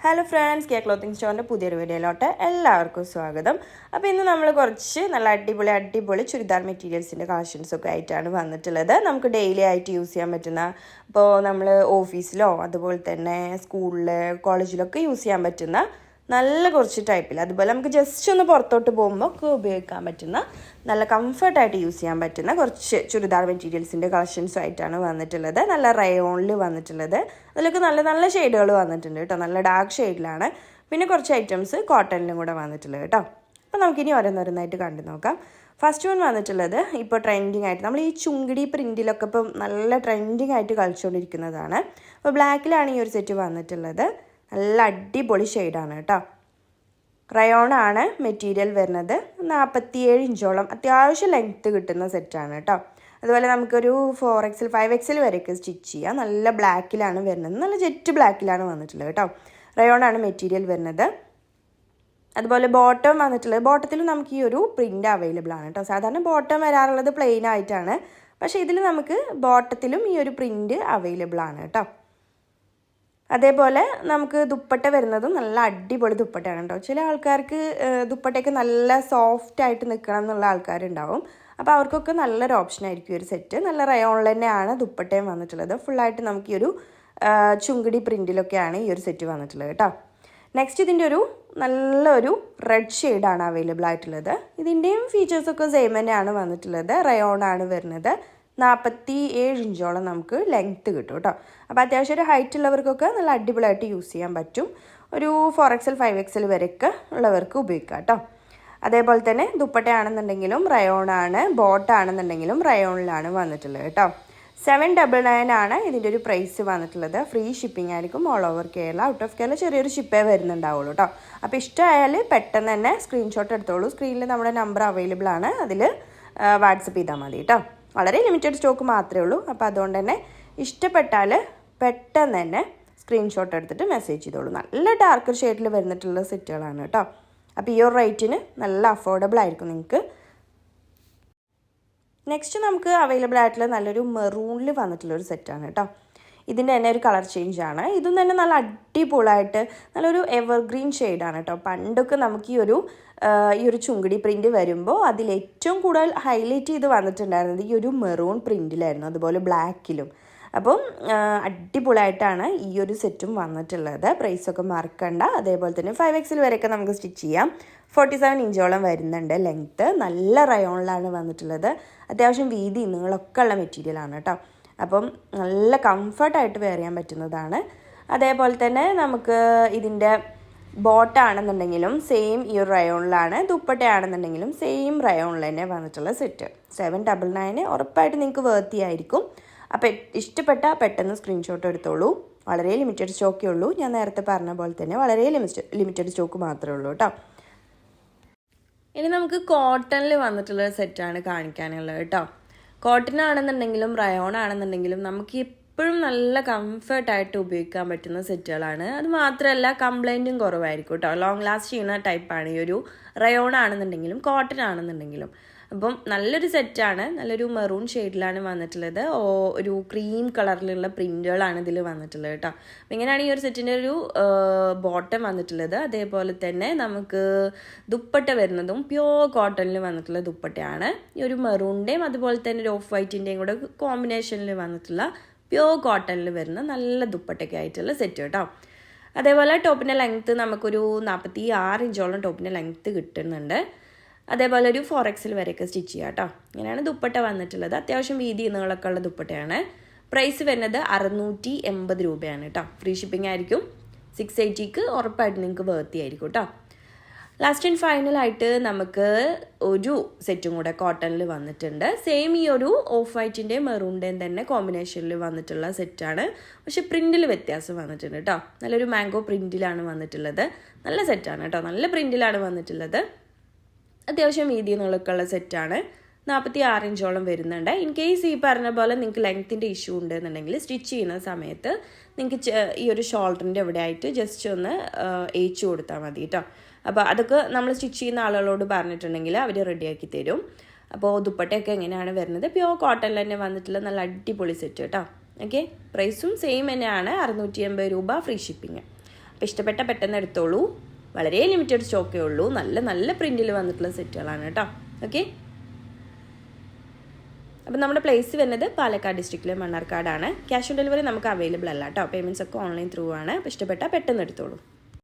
Hello friends, K clothing സ്റ്റോറിൻ്റെ പുതിയൊരു വീഡിയോയിലോട്ട് എല്ലാവർക്കും സ്വാഗതം. അപ്പോൾ ഇന്ന് നമ്മൾ കുറച്ച് നല്ല അടിപൊളി ചുരിദാർ മെറ്റീരിയൽസിൻ്റെ കളക്ഷൻസൊക്കെ ആയിട്ടാണ് വന്നിട്ടുള്ളത്. നമുക്ക് ഡെയിലി ആയിട്ട് യൂസ് ചെയ്യാൻ പറ്റുന്ന, ഇപ്പോൾ നമ്മൾ ഓഫീസിലോ അതുപോലെ തന്നെ സ്കൂളിൽ കോളേജിലൊക്കെ യൂസ് ചെയ്യാൻ പറ്റുന്ന നല്ല കുറച്ച് ടൈപ്പിൽ, അതുപോലെ നമുക്ക് ജസ്റ്റ് ഒന്ന് പുറത്തോട്ട് പോകുമ്പോൾ ഒക്കെ ഉപയോഗിക്കാൻ പറ്റുന്ന നല്ല കംഫർട്ടായിട്ട് യൂസ് ചെയ്യാൻ പറ്റുന്ന കുറച്ച് ചുരിദാർ മെറ്റീരിയൽസിൻ്റെ കളക്ഷൻസും ആയിട്ടാണ് വന്നിട്ടുള്ളത്. നല്ല റയോണിൽ വന്നിട്ടുള്ളത്. അതിലൊക്കെ നല്ല നല്ല ഷെയ്ഡുകൾ വന്നിട്ടുണ്ട് കേട്ടോ. നല്ല ഡാർക്ക് ഷെയ്ഡിലാണ്. പിന്നെ കുറച്ച് ഐറ്റംസ് കോട്ടണിലും കൂടെ വന്നിട്ടുള്ളത് കേട്ടോ. അപ്പോൾ നമുക്കിനി ഓരോന്നോരോന്നായിട്ട് കണ്ടു നോക്കാം. ഫസ്റ്റ് വൺ വന്നിട്ടുള്ളത് ഇപ്പോൾ ട്രെൻഡിങ് ആയിട്ട് നമ്മൾ ഈ ചുങ്കിടി പ്രിൻറ്റിലൊക്കെ ഇപ്പം നല്ല ട്രെൻഡിങ് ആയിട്ട് കളിച്ചുകൊണ്ടിരിക്കുന്നതാണ്. അപ്പോൾ ബ്ലാക്കിലാണ് ഈ ഒരു സെറ്റ് വന്നിട്ടുള്ളത്. നല്ല അടിപൊളി ഷെയ്ഡാണ് കേട്ടോ. റയോണാണ് മെറ്റീരിയൽ വരുന്നത്. 47 ഇഞ്ചോളം അത്യാവശ്യം ലെങ്ത്ത് കിട്ടുന്ന സെറ്റാണ് കേട്ടോ. അതുപോലെ നമുക്കൊരു 4XL 5XL വരെയൊക്കെ സ്റ്റിച്ച് ചെയ്യാം. നല്ല ബ്ലാക്കിലാണ് വരുന്നത്. നല്ല ജെറ്റ് ബ്ലാക്കിലാണ് വന്നിട്ടുള്ളത് കേട്ടോ. റയോണാണ് മെറ്റീരിയൽ വരുന്നത്. അതുപോലെ ബോട്ടം വന്നിട്ടുള്ളത്. ബോട്ടത്തിൽ നമുക്ക് ഈ ഒരു പ്രിൻ്റ് അവൈലബിൾ ആണ് കേട്ടോ. സാധാരണ ബോട്ടം വരാറുള്ളത് പ്ലെയിൻ ആയിട്ടാണ്. പക്ഷേ ഇതിൽ നമുക്ക് ബോട്ടത്തിലും ഈ ഒരു പ്രിൻ്റ് അവൈലബിൾ ആണ് കേട്ടോ. അതേപോലെ നമുക്ക് ദുപ്പട്ട വരുന്നതും നല്ല അടിപൊളി ദുപ്പട്ടയാണ് കേട്ടോ. ചില ആൾക്കാർക്ക് ദുപ്പട്ടയൊക്കെ നല്ല സോഫ്റ്റ് ആയിട്ട് നിൽക്കണം എന്നുള്ള ആൾക്കാരുണ്ടാവും. അപ്പോൾ അവർക്കൊക്കെ നല്ലൊരു ഓപ്ഷൻ ആയിരിക്കും ഒരു സെറ്റ്. നല്ല റയോണിൽ തന്നെയാണ് ദുപ്പട്ടയും വന്നിട്ടുള്ളത്. ഫുള്ളായിട്ട് നമുക്ക് ഈ ഒരു ചുങ്കിടി പ്രിൻറ്റിലൊക്കെയാണ് ഈ ഒരു സെറ്റ് വന്നിട്ടുള്ളത് കേട്ടോ. നെക്സ്റ്റ് ഇതിൻ്റെ ഒരു നല്ലൊരു റെഡ് ഷെയ്ഡാണ് അവൈലബിൾ ആയിട്ടുള്ളത്. ഇതിൻ്റെയും ഫീച്ചേഴ്സൊക്കെ സെയിം തന്നെയാണ് വന്നിട്ടുള്ളത്. റയോണാണ് വരുന്നത്. 47 ഇഞ്ചോളം നമുക്ക് ലെങ്ത്ത് കിട്ടും കേട്ടോ. അപ്പോൾ അത്യാവശ്യം ഒരു ഹൈറ്റ് ഉള്ളവർക്കൊക്കെ നല്ല അടിപൊളിയായിട്ട് യൂസ് ചെയ്യാൻ പറ്റും. ഒരു 4XL 5XL വരെയൊക്കെ ഉള്ളവർക്ക് ഉപയോഗിക്കാം കേട്ടോ. അതേപോലെ തന്നെ ദുപ്പട്ടയാണെന്നുണ്ടെങ്കിലും റയോണാണ്, ബോട്ടാണെന്നുണ്ടെങ്കിലും റയോണിലാണ് വന്നിട്ടുള്ളത് കേട്ടോ. 799 ആണ് ഇതിൻ്റെ ഒരു പ്രൈസ് വന്നിട്ടുള്ളത്. ഫ്രീ ഷിപ്പിംഗ് ആയിരിക്കും all over Kerala. Out of Kerala ചെറിയൊരു ഷിപ്പേ വരുന്നുണ്ടാവുള്ളൂ കേട്ടോ. അപ്പോൾ ഇഷ്ടമായാൽ പെട്ടെന്ന് തന്നെ സ്ക്രീൻഷോട്ട് എടുത്തോളൂ. സ്ക്രീനിൽ നമ്മുടെ നമ്പർ അവൈലബിൾ ആണ്. അതിൽ വാട്സപ്പ് ചെയ്താൽ മതി കേട്ടോ. വളരെ ലിമിറ്റഡ് സ്റ്റോക്ക് മാത്രമേ ഉള്ളൂ. അപ്പോൾ അതുകൊണ്ട് തന്നെ ഇഷ്ടപ്പെട്ടാൽ പെട്ടെന്ന് തന്നെ സ്ക്രീൻഷോട്ട് എടുത്തിട്ട് മെസ്സേജ് ചെയ്തോളൂ. നല്ല ഡാർക്കർ ഷെയ്ഡിൽ വരുന്നിട്ടുള്ള സെറ്റുകളാണ് കേട്ടോ. അപ്പോൾ ഈ ഒരു റേറ്റിന് നല്ല അഫോർഡബിൾ ആയിരിക്കും നിങ്ങൾക്ക്. നെക്സ്റ്റ് നമുക്ക് അവൈലബിൾ ആയിട്ടുള്ള നല്ലൊരു മെറൂണിൽ വന്നിട്ടുള്ളൊരു സെറ്റാണ് കേട്ടോ. ഇതിൻ്റെ തന്നെ ഒരു കളർ ചേഞ്ച് ആണ്. ഇതും തന്നെ നല്ല അടിപൊളിയായിട്ട് നല്ലൊരു എവർഗ്രീൻ ഷെയ്ഡാണ് കേട്ടോ. പണ്ടൊക്കെ നമുക്ക് ഈ ഒരു ചുങ്കിടി പ്രിൻ്റ് വരുമ്പോൾ അതിലേറ്റവും കൂടുതൽ ഹൈലൈറ്റ് ചെയ്ത് വന്നിട്ടുണ്ടായിരുന്നത് ഈ ഒരു മെറൂൺ പ്രിൻറ്റിലായിരുന്നു, അതുപോലെ ബ്ലാക്കിലും. അപ്പം അടിപൊളിയായിട്ടാണ് ഈ ഒരു സെറ്റും വന്നിട്ടുള്ളത്. പ്രൈസൊക്കെ മറക്കണ്ട. അതേപോലെ തന്നെ 5XL വരെയൊക്കെ നമുക്ക് സ്റ്റിച്ച് ചെയ്യാം. 47 ഇഞ്ചോളം വരുന്നുണ്ട് ലെങ്ത്ത്. നല്ല റയോണിലാണ് വന്നിട്ടുള്ളത്. അത്യാവശ്യം വീതി നീളമൊക്കെ ഉള്ള മെറ്റീരിയലാണ് കേട്ടോ. അപ്പം നല്ല കംഫർട്ടായിട്ട് വെയർ ചെയ്യാൻ പറ്റുന്നതാണ്. അതേപോലെ തന്നെ നമുക്ക് ഇതിൻ്റെ ബോട്ടാണെന്നുണ്ടെങ്കിലും സെയിം ഈ ഒരു റയോണിലാണ്, ദുപ്പട്ടയാണെന്നുണ്ടെങ്കിലും സെയിം റയോണിൽ തന്നെ വന്നിട്ടുള്ള സെറ്റ്. 799 ഉറപ്പായിട്ട് നിങ്ങൾക്ക് വേർത്തി ആയിരിക്കും. അപ്പോൾ ഇഷ്ടപ്പെട്ടാൽ പെട്ടെന്ന് സ്ക്രീൻഷോട്ട് എടുത്തോളൂ. വളരെ ലിമിറ്റഡ് സ്റ്റോക്കേ ഉള്ളൂ. ഞാൻ നേരത്തെ പറഞ്ഞ പോലെ തന്നെ വളരെ ലിമിറ്റഡ് സ്റ്റോക്ക് മാത്രമേ ഉള്ളൂ കേട്ടോ. ഇനി നമുക്ക് കോട്ടണിൽ വന്നിട്ടുള്ള സെറ്റാണ് കാണിക്കാനുള്ളത് കേട്ടോ. കോട്ടൺ ആണെന്നുണ്ടെങ്കിലും റയോൺ ആണെന്നുണ്ടെങ്കിലും നമുക്ക് എപ്പോഴും നല്ല കംഫർട്ടായിട്ട് ഉപയോഗിക്കാൻ പറ്റുന്ന സെറ്റുകളാണ്. അത് മാത്രമല്ല കംപ്ലൈൻറ്റും കുറവായിരിക്കും കേട്ടോ. ലോങ് ലാസ്റ്റ് ചെയ്യുന്ന ടൈപ്പാണ് ഈ ഒരു റയോൺ ആണെന്നുണ്ടെങ്കിലും കോട്ടൺ ആണെന്നുണ്ടെങ്കിലും. അപ്പം നല്ലൊരു സെറ്റാണ്. നല്ലൊരു മെറൂൺ ഷെയ്ഡിലാണ് വന്നിട്ടുള്ളത്. ഒരു ക്രീം കളറിലുള്ള പ്രിൻറ്റുകളാണ് ഇതിൽ വന്നിട്ടുള്ളത് കേട്ടോ. അപ്പം ഇങ്ങനെയാണ് ഈ ഒരു സെറ്റിൻ്റെ ഒരു ബോട്ടം വന്നിട്ടുള്ളത്. അതേപോലെ തന്നെ നമുക്ക് ദുപ്പട്ട വരുന്നതും പ്യോർ കോട്ടണിൽ വന്നിട്ടുള്ള ദുപ്പട്ടയാണ്. ഈ ഒരു മെറൂണിൻ്റെയും അതുപോലെ തന്നെ ഒരു ഓഫ് വൈറ്റിൻ്റെയും കൂടെ കോമ്പിനേഷനിൽ വന്നിട്ടുള്ള പ്യോർ കോട്ടണിൽ വരുന്ന നല്ല ദുപ്പട്ടയൊക്കെ ആയിട്ടുള്ള സെറ്റ് കേട്ടോ. അതേപോലെ ടോപ്പിൻ്റെ ലെങ്ത്ത് നമുക്കൊരു 46 ഇഞ്ചോളം ടോപ്പിൻ്റെ ലെങ്ത്ത് കിട്ടുന്നുണ്ട്. അതേപോലെ ഒരു 4XL വരെയൊക്കെ സ്റ്റിച്ച് ചെയ്യാം കേട്ടോ. ഇങ്ങനെയാണ് ദുപ്പട്ട വന്നിട്ടുള്ളത്. അത്യാവശ്യം വീതി നീളമൊക്കെ ഉള്ള ദുപ്പട്ടയാണ്. പ്രൈസ് വരുന്നത് 680 രൂപയാണ് കേട്ടോ. ഫ്രീ ഷിപ്പിംഗ് ആയിരിക്കും. 680ക്ക് ഉറപ്പായിട്ട് നിങ്ങൾക്ക് വേർത്തി ആയിരിക്കും കേട്ടോ. ലാസ്റ്റ് ആൻഡ് ഫൈനലായിട്ട് നമുക്ക് ഒരു സെറ്റും കൂടെ കോട്ടണിൽ വന്നിട്ടുണ്ട്. സെയിം ഈ ഒരു ഓഫ് വൈറ്റിൻ്റെയും മെറൂണിൻ്റെയും തന്നെ കോമ്പിനേഷനിൽ വന്നിട്ടുള്ള സെറ്റാണ്. പക്ഷേ പ്രിൻറ്റിൽ വ്യത്യാസം വന്നിട്ടുണ്ട് കേട്ടോ. നല്ലൊരു മാംഗോ പ്രിൻറ്റിലാണ് വന്നിട്ടുള്ളത്. നല്ല സെറ്റാണ് കേട്ടോ. നല്ല പ്രിൻറ്റിലാണ് വന്നിട്ടുള്ളത്. അത്യാവശ്യം വീതി നീളമൊക്കെയുള്ള സെറ്റാണ്. 46 ഇഞ്ചോളം വരുന്നുണ്ട്. ഇൻ കേസ് ഈ പറഞ്ഞ പോലെ നിങ്ങൾക്ക് ലെങ്ത്തിൻ്റെ ഇഷ്യൂ ഉണ്ടെന്നുണ്ടെങ്കിൽ സ്റ്റിച്ച് ചെയ്യുന്ന സമയത്ത് നിങ്ങൾക്ക് ഈ ഒരു ഷോൾഡറിൻ്റെ ഇവിടെ ആയിട്ട് ജസ്റ്റ് ഒന്ന് ഏച്ചു കൊടുത്താൽ മതി കേട്ടോ. അപ്പോൾ അതൊക്കെ നമ്മൾ സ്റ്റിച്ച് ചെയ്യുന്ന ആളുകളോട് പറഞ്ഞിട്ടുണ്ടെങ്കിൽ അവർ റെഡിയാക്കി തരും. അപ്പോൾ ദുപ്പട്ടയൊക്കെ എങ്ങനെയാണ് വരുന്നത്? പ്യോർ കോട്ടണിൽ തന്നെ വന്നിട്ടുള്ള നല്ല അടിപൊളി സെറ്റ് കേട്ടോ. ഓക്കെ, പ്രൈസും സെയിം തന്നെയാണ്. 680 രൂപ ഫ്രീ ഷിപ്പിംഗ്. അപ്പോൾ ഇഷ്ടപ്പെട്ട പെട്ടെന്ന് എടുത്തോളൂ. വളരെ ലിമിറ്റഡ് സ്റ്റോക്കേ ഉള്ളൂ. നല്ല നല്ല പ്രിൻറ്റിൽ വന്നിട്ടുള്ള സെറ്റുകളാണ് കേട്ടോ. ഓക്കെ, അപ്പം നമ്മുടെ പ്ലേസ് വരുന്നത് പാലക്കാട് ഡിസ്ട്രിക്റ്റിലെ മണ്ണാർക്കാടാണ്. ക്യാഷ് ഓൺ ഡെലിവറി നമുക്ക് അവൈലബിൾ അല്ല കേട്ടോ. പേയ്മെൻറ്റ്സ് ഒക്കെ ഓൺലൈൻ ത്രൂ ആണ്. അപ്പോൾ ഇഷ്ടപ്പെട്ടാൽ പെട്ടെന്ന് എടുത്തോളൂ.